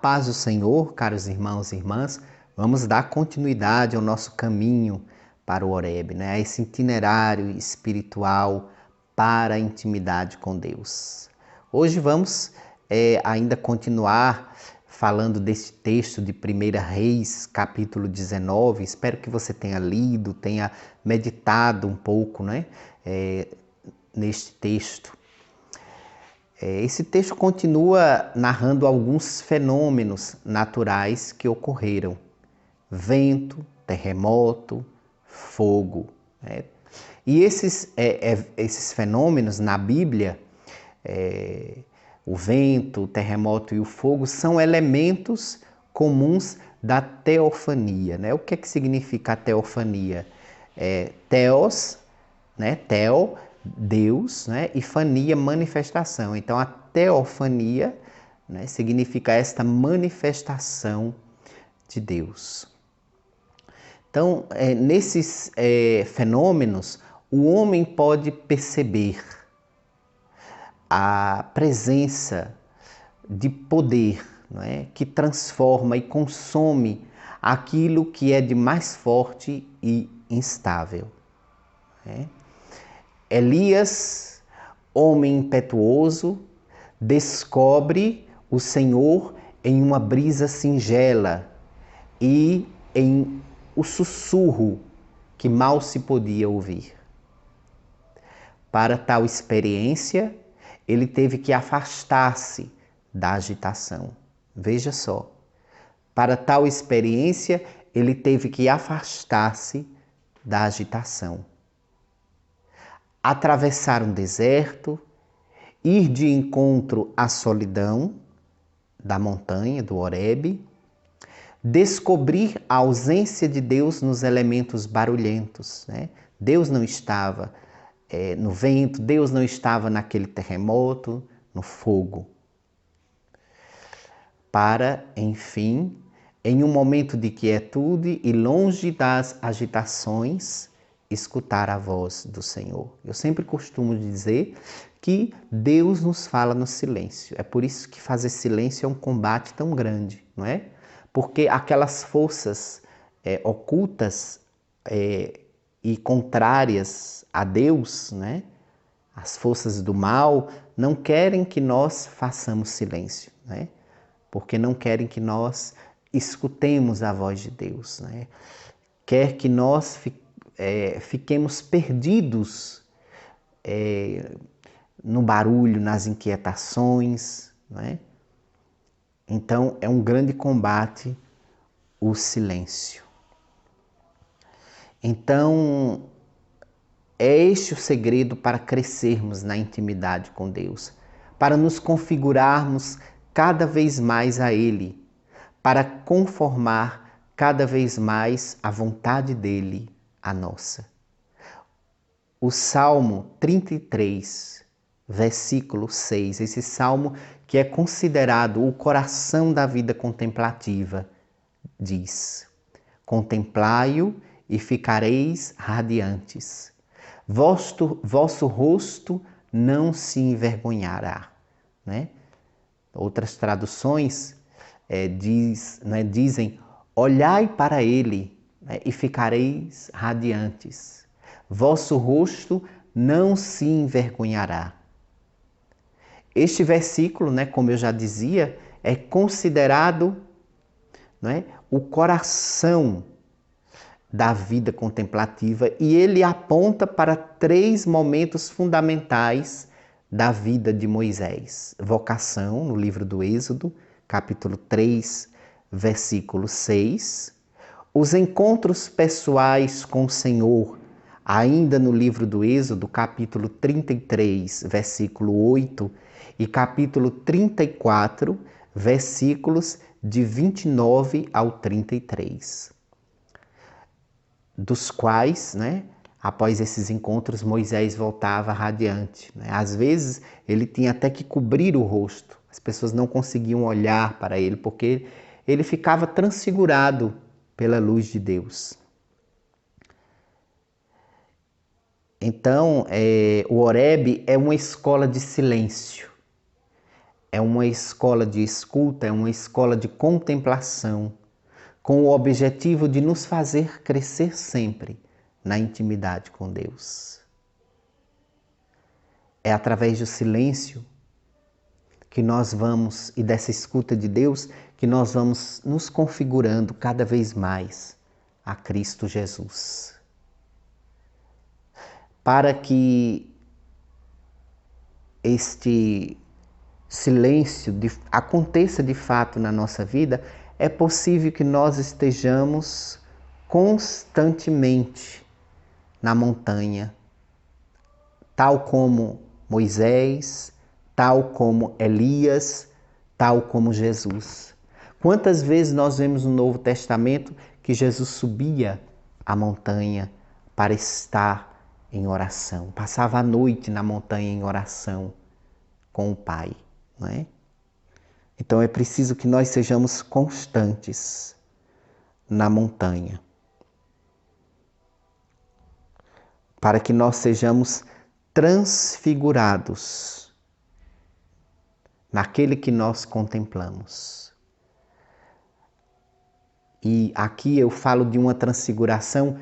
paz do Senhor, caros irmãos e irmãs, vamos dar continuidade ao nosso caminho para o Horebe, né? A esse itinerário espiritual para a intimidade com Deus. Hoje vamos ainda continuar falando desse texto de 1 Reis, capítulo 19. Espero que você tenha lido, tenha meditado um pouco, né? Neste texto. Esse texto continua narrando alguns fenômenos naturais que ocorreram. Vento, terremoto, fogo. Né? E esses fenômenos na Bíblia, o vento, o terremoto e o fogo, são elementos comuns da teofania. Né? O que é que significa a teofania? Theos, né? Theo, Deus, né? E fania, manifestação. Então, a teofania, né, significa esta manifestação de Deus. Então, nesses fenômenos, o homem pode perceber a presença de poder, não é? Que transforma e consome aquilo que é de mais forte e instável. Né? Elias, homem impetuoso, descobre o Senhor em uma brisa singela e em o sussurro que mal se podia ouvir. Para tal experiência, ele teve que afastar-se da agitação. Veja só, para tal experiência, ele teve que afastar-se da agitação. Atravessar um deserto, ir de encontro à solidão da montanha, do Horebe, descobrir a ausência de Deus nos elementos barulhentos. Né? Deus não estava no vento, Deus não estava naquele terremoto, no fogo. Para, enfim, em um momento de quietude e longe das agitações, escutar a voz do Senhor. Eu sempre costumo dizer que Deus nos fala no silêncio. É por isso que fazer silêncio é um combate tão grande, não é? Porque aquelas forças ocultas e contrárias a Deus, né? As forças do mal, não querem que nós façamos silêncio, né? Porque não querem que nós escutemos a voz de Deus, né? Quer que nós fiquemos perdidos no barulho, nas inquietações, né? Então é um grande combate o silêncio. Então é este o segredo para crescermos na intimidade com Deus, para nos configurarmos cada vez mais a Ele, para conformar cada vez mais a vontade dEle, a nossa. O Salmo 33, versículo 6, esse salmo que é considerado o coração da vida contemplativa, diz: Contemplai-o e ficareis radiantes. Vosso rosto não se envergonhará. Né? Outras traduções dizem: olhai para ele, né, e ficareis radiantes. Vosso rosto não se envergonhará. Este versículo, né, como eu já dizia, é considerado, né, o coração da vida contemplativa e ele aponta para 3 momentos fundamentais da vida de Moisés. Vocação, no livro do Êxodo, capítulo 3, versículo 6. Os encontros pessoais com o Senhor, ainda no livro do Êxodo, capítulo 33, versículo 8, e capítulo 34, versículos de 29 ao 33. Dos quais, né, após esses encontros, Moisés voltava radiante. Né? Às vezes, ele tinha até que cobrir o rosto. As pessoas não conseguiam olhar para ele, porque ele ficava transfigurado pela luz de Deus. Então, o Horebe é uma escola de silêncio. é uma escola de escuta, é uma escola de contemplação, com o objetivo de nos fazer crescer sempre na intimidade com Deus. É através do silêncio que nós vamos, e dessa escuta de Deus, que nós vamos nos configurando cada vez mais a Cristo Jesus. Para que este silêncio aconteça de fato na nossa vida, é possível que nós estejamos constantemente na montanha, tal como Moisés, tal como Elias, tal como Jesus. Quantas vezes nós vemos no Novo Testamento que Jesus subia a montanha para estar em oração, passava a noite na montanha em oração com o Pai, não é? Então é preciso que nós sejamos constantes na montanha, para que nós sejamos transfigurados naquele que nós contemplamos. E aqui eu falo de uma transfiguração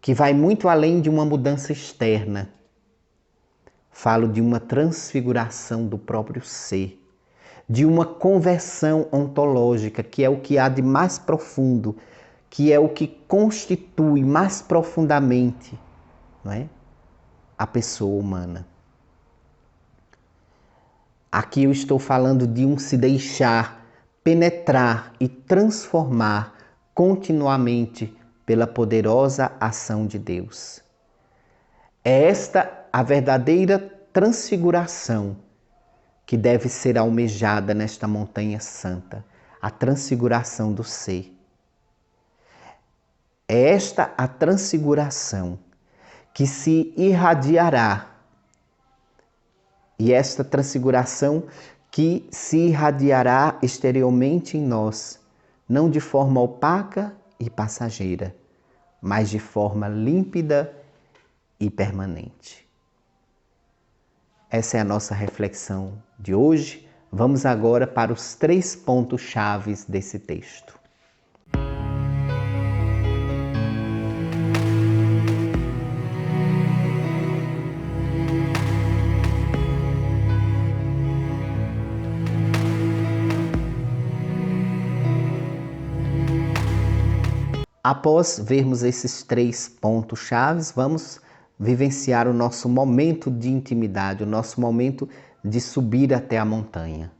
que vai muito além de uma mudança externa. Falo de uma transfiguração do próprio ser, de uma conversão ontológica, que é o que há de mais profundo, que é o que constitui mais profundamente, não é? A pessoa humana. Aqui eu estou falando de um se deixar penetrar e transformar continuamente pela poderosa ação de Deus. É esta a verdadeira transfiguração que deve ser almejada nesta montanha santa, a transfiguração do ser. É esta a transfiguração que se irradiará, e esta transfiguração que se irradiará exteriormente em nós, não de forma opaca e passageira, mas de forma límpida e permanente. Essa é a nossa reflexão de hoje. Vamos agora para os 3 pontos chaves desse texto. Após vermos esses 3 pontos chaves, vamos vivenciar o nosso momento de intimidade, o nosso momento de subir até a montanha.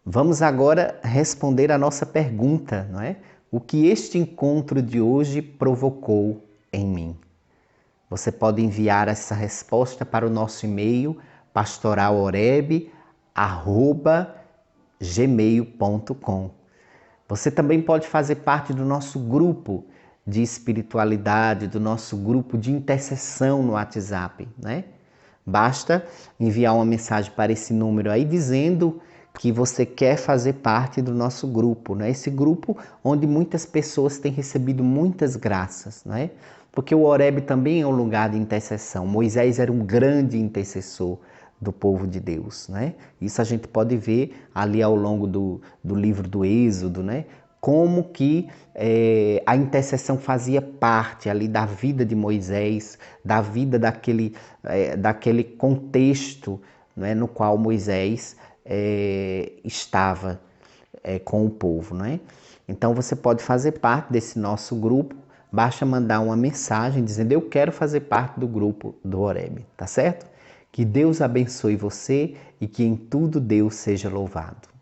Vamos agora responder a nossa pergunta, não é? O que este encontro de hoje provocou em mim? Você pode enviar essa resposta para o nosso e-mail pastoraloreb@gmail.com. Você também pode fazer parte do nosso grupo de espiritualidade, do nosso grupo de intercessão no WhatsApp, né? Basta enviar uma mensagem para esse número aí dizendo que você quer fazer parte do nosso grupo, né? Esse grupo onde muitas pessoas têm recebido muitas graças, né? Porque o Horebe também é um lugar de intercessão. Moisés era um grande intercessor do povo de Deus, né? Isso a gente pode ver ali ao longo do livro do Êxodo, né? Como que a intercessão fazia parte ali da vida de Moisés, da vida daquele contexto, né, no qual Moisés estava com o povo, não é? Então você pode fazer parte desse nosso grupo, basta mandar uma mensagem dizendo: eu quero fazer parte do grupo do Horebe, tá certo? Que Deus abençoe você e que em tudo Deus seja louvado.